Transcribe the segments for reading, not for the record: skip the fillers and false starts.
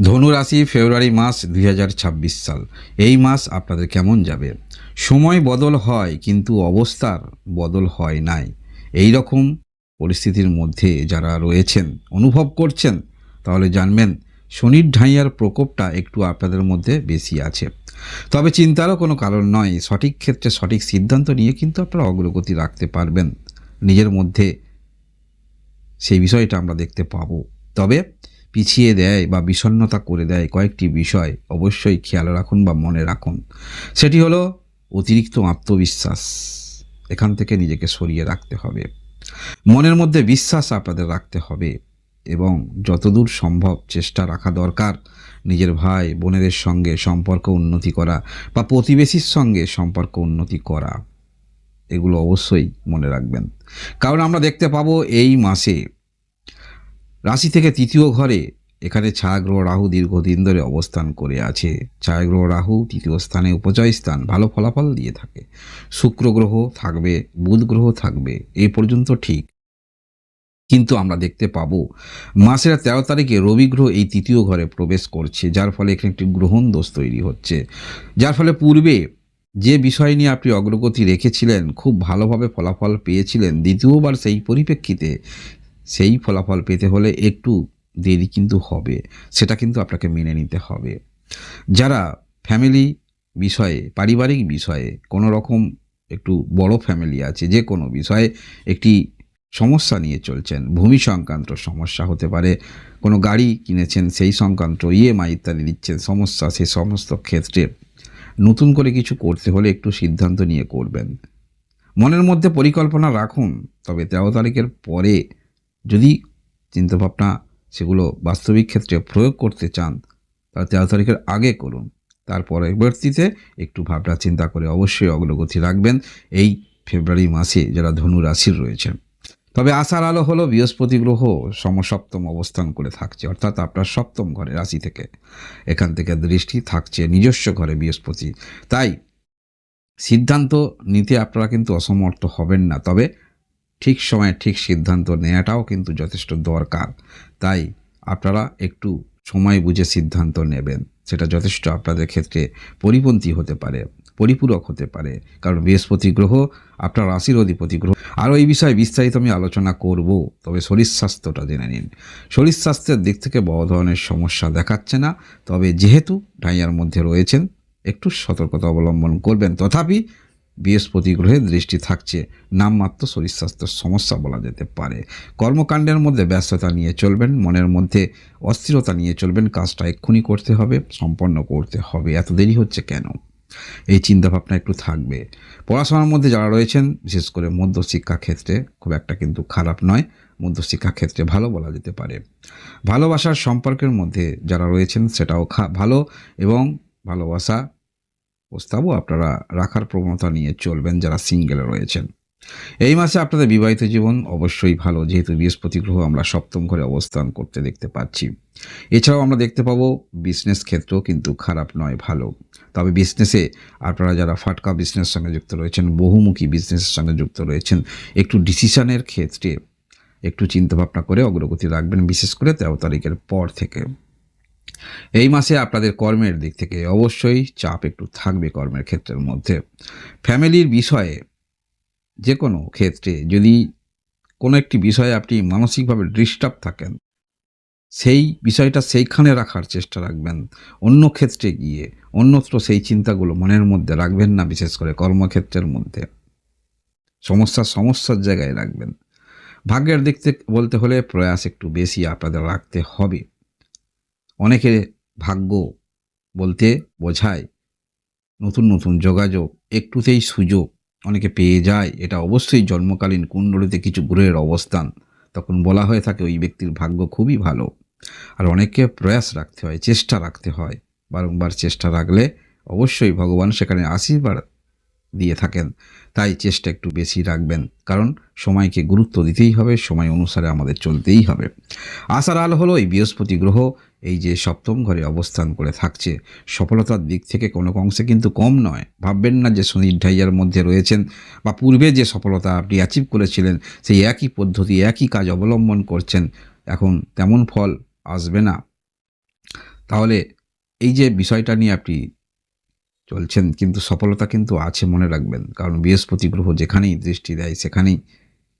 ধনু রাশি ফেব্রুয়ারি মাস 2026 সাল। এই মাস আপনাদের কেমন যাবে? সময় বদল হয় কিন্তু অবস্থার বদল হয় নাই। এই রকম পরিস্থিতির মধ্যে যারা রয়েছেন, অনুভব করছেন, তাহলে জানবেন শনির ঢাইয়ার প্রকোপটা একটু আপনাদের মধ্যে বেশি আছে। তবে চিন্তারও কোনো কারণ নয়। সঠিক ক্ষেত্রে সঠিক সিদ্ধান্ত নিয়ে কিন্তু আপনারা অগ্রগতি রাখতে পারবেন নিজের মধ্যে। সেই বিষয়টা আমরা দেখতে পাবো। তবে পিছিয়ে দেয় বা বিষণ্ণতা করে দেয় কয়েকটি বিষয় অবশ্যই খেয়াল রাখুন বা মনে রাখুন। সেটি হলো অতিরিক্ত আত্মবিশ্বাস। এখান থেকে নিজেকে সরিয়ে রাখতে হবে। মনের মধ্যে বিশ্বাস আপনাদের রাখতে হবে এবং যতদূর সম্ভব চেষ্টা রাখা দরকার নিজের ভাই বোনেদের সঙ্গে সম্পর্ক উন্নতি করা বা প্রতিবেশীর সঙ্গে সম্পর্ক উন্নতি করা। এগুলো অবশ্যই মনে রাখবেন, কারণ আমরা দেখতে পাবো এই মাসে রাশি থেকে তৃতীয় ঘরে এখানে ছায়াগ্রহ রাহু দীর্ঘদিন ধরে অবস্থান করে আছে। ছায়াগ্রহ রাহু তৃতীয় স্থানে উপজয় স্থান, ভালো ফলাফল দিয়ে থাকে। শুক্র গ্রহ থাকবে, বুধ গ্রহ থাকবে, এই পর্যন্ত ঠিক। কিন্তু আমরা দেখতে পাবো মাসের 13 তারিখে রবি গ্রহ এই তৃতীয় ঘরে প্রবেশ করছে, যার ফলে এখানে একটি গ্রহণ দোষ তৈরি হচ্ছে। যার ফলে পূর্বে যে বিষয় নিয়ে আপনি অগ্রগতি রেখেছিলেন, খুব ভালোভাবে ফলাফল পেয়েছিলেন, দ্বিতীয়বার সেই পরিপ্রেক্ষিতে সেই ফলাফল পেতে হলে একটু দেরি কিন্তু হবে। সেটা কিন্তু আপনাকে মেনে নিতে হবে। যারা ফ্যামিলি বিষয়ে, পারিবারিক বিষয়ে কোনো রকম একটু বড় ফ্যামিলি আছে, যে কোনো বিষয়ে একটি সমস্যা নিয়ে চলছেন, ভূমি সংক্রান্ত সমস্যা হতে পারে, কোনো গাড়ি কিনেছেন সেই সংক্রান্ত ইএমআই ইত্যাদি দিচ্ছেন সমস্যা, সে সমস্ত ক্ষেত্রে নতুন করে কিছু করতে হলে একটু সিদ্ধান্ত নিয়ে করবেন। মনের মধ্যে পরিকল্পনা রাখুন, তবে 13 তারিখের পরে যদি চিন্তাভাবনা সেগুলো বাস্তবিক ক্ষেত্রে প্রয়োগ করতে চান, তাহলে 13 তারিখের আগে করুন। তার পরবর্তীতে একটু ভাবনা চিন্তা করে অবশ্যই অগ্রগতি রাখবেন এই ফেব্রুয়ারি মাসে যারা ধনু রাশির রয়েছেন। তবে আশার আলো হলো বৃহস্পতি গ্রহ সমসপ্তম অবস্থান করে থাকছে, অর্থাৎ আপনার সপ্তম ঘরে রাশি থেকে এখান থেকে দৃষ্টি থাকছে নিজস্ব ঘরে বৃহস্পতি। তাই সিদ্ধান্ত নিতে আপনারা কিন্তু অসমর্থ হবেন না, তবে ঠিক সময়ে ঠিক সিদ্ধান্ত নেওয়াটাও কিন্তু যথেষ্ট দরকার। তাই আপনারা একটু সময় বুঝে সিদ্ধান্ত নেবেন, সেটা যথেষ্ট আপনাদের ক্ষেত্রে পরিপন্থী হতে পারে, পরিপূরক হতে পারে, কারণ বৃহস্পতি গ্রহ আপনার রাশির অধিপতি গ্রহ। আরও এই বিষয়ে বিস্তারিত আমি আলোচনা করব, তবে শরীর স্বাস্থ্যটা জেনে নিন। শরীর স্বাস্থ্যের দিক থেকে বড় ধরনের সমস্যা দেখাচ্ছে না, তবে যেহেতু ঢাইয়ার মধ্যে রয়েছেন একটু সতর্কতা অবলম্বন করবেন। তথাপি বৃহস্পতি গ্রহের দৃষ্টি থাকছে, নামমাত্র শরীর স্বাস্থ্যের সমস্যা বলা যেতে পারে। কর্মকাণ্ডের মধ্যে ব্যস্ততা নিয়ে চলবেন, মনের মধ্যে অস্থিরতা নিয়ে চলবেন, কাজটা এক্ষুনি করতে হবে, সম্পন্ন করতে হবে, এত দেরি হচ্ছে কেন, এই চিন্তাভাবনা একটু থাকবে। পড়াশোনার মধ্যে যারা রয়েছেন, বিশেষ করে মধ্যশিক্ষা ক্ষেত্রে খুব একটা কিন্তু খারাপ নয়, মধ্যশিক্ষা ক্ষেত্রে ভালো বলা যেতে পারে। ভালোবাসার সম্পর্কের মধ্যে যারা রয়েছেন সেটাও ভালো, এবং ভালোবাসা প্রস্তাবও আপনারা রাখার প্রবণতা নিয়ে চলবেন যারা সিঙ্গেলে রয়েছেন। এই মাসে আপনাদের বিবাহিত জীবন অবশ্যই ভালো, যেহেতু বৃহস্পতি গ্রহ আমরা সপ্তম ঘরে অবস্থান করতে দেখতে পাচ্ছি। এছাড়াও আমরা দেখতে পাবো বিজনেস ক্ষেত্রেও কিন্তু খারাপ নয়, ভালো। তবে বিজনেসে আপনারা যারা ফাটকা বিজনেসের সঙ্গে যুক্ত রয়েছেন, বহুমুখী বিজনেসের সঙ্গে যুক্ত রয়েছেন, একটু ডিসিশনের ক্ষেত্রে একটু চিন্তাভাবনা করে অগ্রগতি রাখবেন, বিশেষ করে 13 তারিখের পর থেকে। এই মাসে আপনাদের কর্মের দিক থেকে অবশ্যই চাপ একটু থাকবে কর্মের ক্ষেত্রের মধ্যে। ফ্যামিলির বিষয়ে যে কোনো ক্ষেত্রে যদি কোনো একটি বিষয়ে আপনি মানসিকভাবে ডিস্টার্ব থাকেন, সেই বিষয়টা সেইখানে রাখার চেষ্টা রাখবেন। অন্য ক্ষেত্রে গিয়ে অন্যত্র সেই চিন্তাগুলো মনের মধ্যে রাখবেন না, বিশেষ করে কর্মক্ষেত্রের মধ্যে সমস্যার জায়গায় রাখবেন। ভাগ্যের দিক থেকে বলতে হলে প্রয়াস একটু বেশি আপনাদের রাখতে হবে। অনেকে ভাগ্য বলতে বোঝায় নতুন নতুন যোগাযোগ, একটুতেই সুযোগ অনেকে পেয়ে যায়। এটা অবশ্যই জন্মকালীন কুণ্ডলিতে কিছু গ্রহের অবস্থান, তখন বলা হয়ে থাকে ওই ব্যক্তির ভাগ্য খুবই ভালো। আর অনেককে প্রয়াস রাখতে হয়, চেষ্টা রাখতে হয়, বারংবার চেষ্টা রাখলে অবশ্যই ভগবান সেখানে আশীর্বাদ দিয়ে থাকেন। তাই চেষ্টা একটু বেশি রাখবেন, কারণ সময়কে গুরুত্ব দিতেই হবে, সময় অনুসারে আমাদের চলতেই হবে। আশার আলো হলো এই বৃহস্পতি গ্রহ এই যে সপ্তম ঘরে অবস্থান করে থাকছে, সফলতার দিক থেকে কোনো অংশে কিন্তু কম নয়। ভাববেন না যে শনির ঢাইয়ার মধ্যে রয়েছেন বা পূর্বে যে সফলতা আপনি অ্যাচিভ করেছিলেন সেই একই পদ্ধতি একই কাজ অবলম্বন করছেন, এখন তেমন ফল আসবে না। তাহলে এই যে বিষয়টা নিয়ে আপনি চলছেন, কিন্তু সফলতা কিন্তু আছে, মনে রাখবেন। কারণ বৃহস্পতি গ্রহ যেখানেই দৃষ্টি দেয় সেখানেই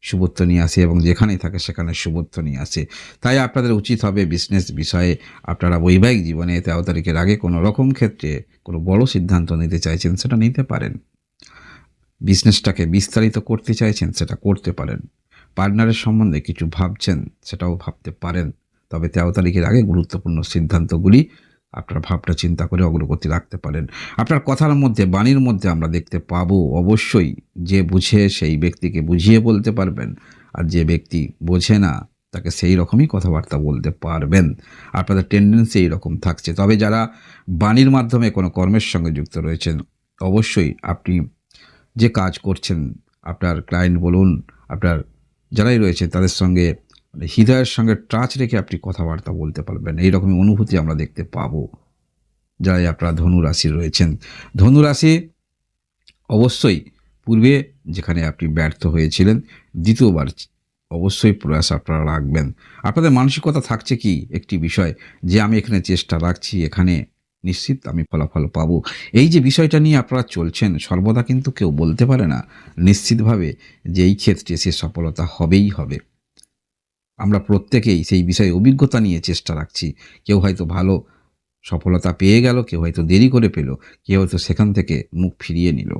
শুভত্ব নিয়ে আসে, এবং যেখানেই থাকে সেখানে শুভত্ব নিয়ে আসে। তাই আপনাদের উচিত হবে বিজনেস বিষয়ে, আপনারা বৈবাহিক জীবনে 13 তারিখের আগে কোনো রকম ক্ষেত্রে কোনো বড় সিদ্ধান্ত নিতে চাইছেন সেটা নিতে পারেন। বিজনেসটাকে বিস্তারিত করতে চাইছেন সেটা করতে পারেন। পার্টনারের সম্বন্ধে কিছু ভাবছেন সেটাও ভাবতে পারেন। তবে 13 তারিখের আগে গুরুত্বপূর্ণ সিদ্ধান্তগুলি আপনার ভাবনা চিন্তা করে অগ্রগতি রাখতে পারেন। আপনার কথার মধ্যে, বাণীর মধ্যে আমরা দেখতে পাবো অবশ্যই যে বুঝে সেই ব্যক্তিকে বুঝিয়ে বলতে পারবেন, আর যে ব্যক্তি বোঝে না তাকে সেই রকমই কথাবার্তা বলতে পারবেন। আপনাদের টেন্ডেন্সি এইরকম থাকছে। তবে যারা বাণীর মাধ্যমে কোনো কর্মের সঙ্গে যুক্ত রয়েছেন, অবশ্যই আপনি যে কাজ করছেন, আপনার ক্লায়েন্ট বলুন, আপনার যারাই রয়েছে তাদের সঙ্গে হৃদয়ের সঙ্গে টাচ রেখে আপনি কথাবার্তা বলতে পারবেন। এইরকমই অনুভূতি আমরা দেখতে পাবো যারাই আপনারা ধনু রাশির রয়েছেন। ধনু রাশি অবশ্যই পূর্বে যেখানে আপনি ব্যর্থ হয়েছিলেন, দ্বিতীয়বার অবশ্যই প্রয়াস আপনারা রাখবেন। আপনাদের মানসিকতা থাকছে কি একটি বিষয়, যে আমি এখানে চেষ্টা রাখছি, এখানে নিশ্চিত আমি ফলাফল পাবো। এই যে বিষয়টা নিয়ে আপনারা চলছেন, সর্বদা কিন্তু কেউ বলতে পারে না নিশ্চিতভাবে যে এই ক্ষেত্রে সে সফলতা হবেই হবে। আমরা প্রত্যেকেই সেই বিষয়ে অভিজ্ঞতা নিয়ে চেষ্টা রাখছি। কেউ হয়তো ভালো সফলতা পেয়ে গেল, কেউ হয়তো দেরি করে পেল, কেউ হয়তো সেখান থেকে মুখ ফিরিয়ে নিল।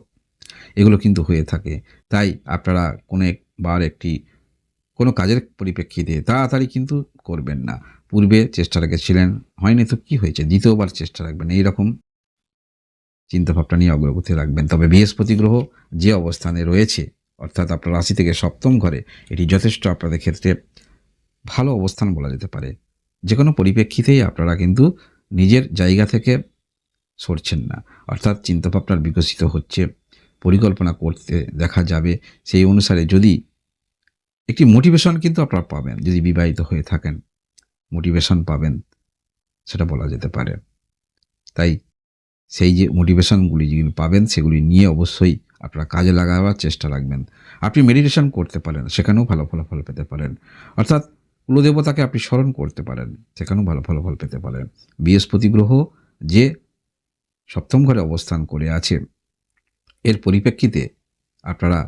এগুলো কিন্তু হয়ে থাকে। তাই আপনারা কোনো কাজের পরিপ্রেক্ষিতে তাড়াতাড়ি কিন্তু করবেন না। পূর্বে চেষ্টা রেখেছিলেন, হয়নি তো কি হয়েছে, দ্বিতীয়বার চেষ্টা রাখবেন। এইরকম চিন্তাভাবনা নিয়ে অগ্রগতি রাখবেন। তবে বৃহস্পতি গ্রহ যে অবস্থানে রয়েছে, অর্থাৎ আপনার রাশি থেকে সপ্তম ঘরে, এটি যথেষ্ট আপনাদের ক্ষেত্রে ভালো অবস্থান বলা যেতে পারে। যে কোনো পরিপ্রেক্ষিতেই আপনারা কিন্তু নিজের জায়গা থেকে সরছেন না, অর্থাৎ চিন্তাভাবনার বিকশিত হচ্ছে, পরিকল্পনা করতে দেখা যাবে। সেই অনুসারে যদি একটি মোটিভেশন কিন্তু আপনারা পাবেন, যদি বিবাহিত হয়ে থাকেন মোটিভেশন পাবেন, সেটা বলা যেতে পারে। তাই সেই যে মোটিভেশনগুলি যেগুলি পাবেন সেগুলি নিয়ে অবশ্যই আপনারা কাজে লাগাবার চেষ্টা রাখবেন। আপনি মেডিটেশন করতে পারেন, সেখানেও ভালো ফলাফল পেতে পারেন। অর্থাৎ কুলদেবতাকে আপনি স্মরণ করতে পারেন, সেখানেও ভালো ফলাফল পেতে পারেন। বৃহস্পতি গ্রহ যে সপ্তম ঘরে অবস্থান করে আছে, এর পরিপ্রেক্ষিতে আপনারা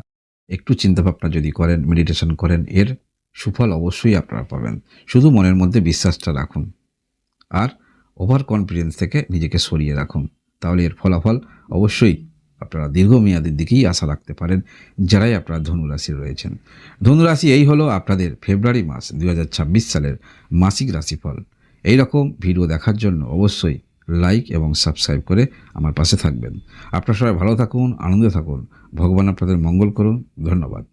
একটু চিন্তাভাবনা যদি করেন, মেডিটেশন করেন, এর সুফল অবশ্যই আপনারা পাবেন। শুধু মনের মধ্যে বিশ্বাসটা রাখুন, আর ওভার কনফিডেন্স থেকে নিজেকে সরিয়ে রাখুন। তাহলে এর ফলাফল অবশ্যই আপনারা দীর্ঘমেয়াদের দিকেই আশা রাখতে পারেন, যারাই আপনারা ধনুরাশির রয়েছেন। ধনুরাশি এই হলো আপনাদের ফেব্রুয়ারি মাস 2026 সালের মাসিক রাশিফল। এই রকম ভিডিও দেখার জন্য অবশ্যই লাইক এবং সাবস্ক্রাইব করে আমার পাশে থাকবেন। আপনারা সবাই ভালো থাকুন, আনন্দে থাকুন। ভগবান আপনাদের মঙ্গল করুন। ধন্যবাদ।